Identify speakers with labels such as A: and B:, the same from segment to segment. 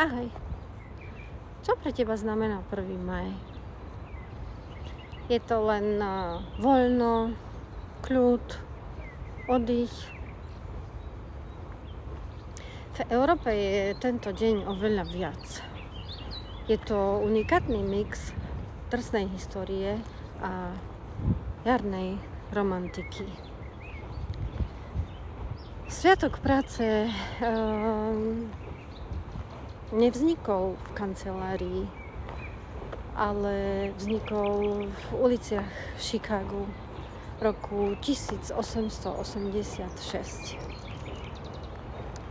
A: Ahoj. Čo pre teba znamená 1. maj? Je to len voľno, kľud, oddych? V Európe je tento deň oveľa viac. Je to unikátny mix drsnej histórie a jarnej romantiky. Sviatok práce nevznikol v kancelárii, ale vznikol v uliciach Chicagu v roku 1886.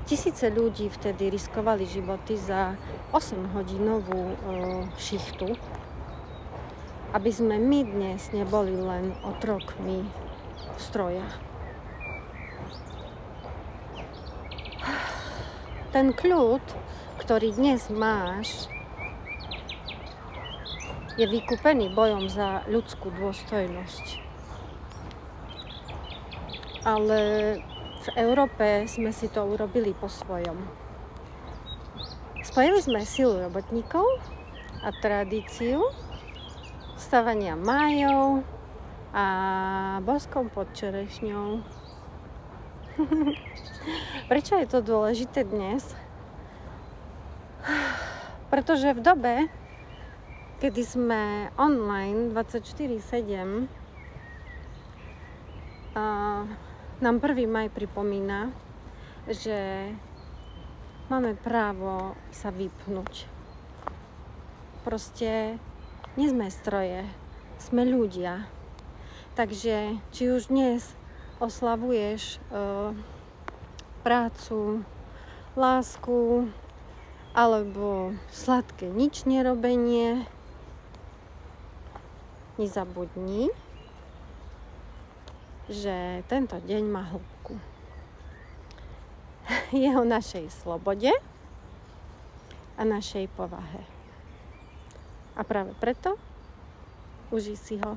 A: Tisíce ľudí vtedy riskovali životy za 8-hodinovú šichtu, aby sme my dnes neboli len otrokmi stroja. Ten kľud, ktorý dnes máš, je vykúpený bojom za ľudskú dôstojnosť. Ale v Európe sme si to urobili po svojom. Spojili sme silu robotníkov a tradíciu stavania májov a boskom pod čerešňou. Prečo je to dôležité dnes? Pretože v dobe, kedy sme online 24/7, nám 1. maj pripomína, že máme právo sa vypnúť. Proste nie sme stroje, sme ľudia. Takže či už dnes oslavuješ prácu, lásku alebo sladké nič nerobenie, nezabudni, že tento deň má hĺbku. Je o našej slobode a našej povahe. A práve preto užij si ho.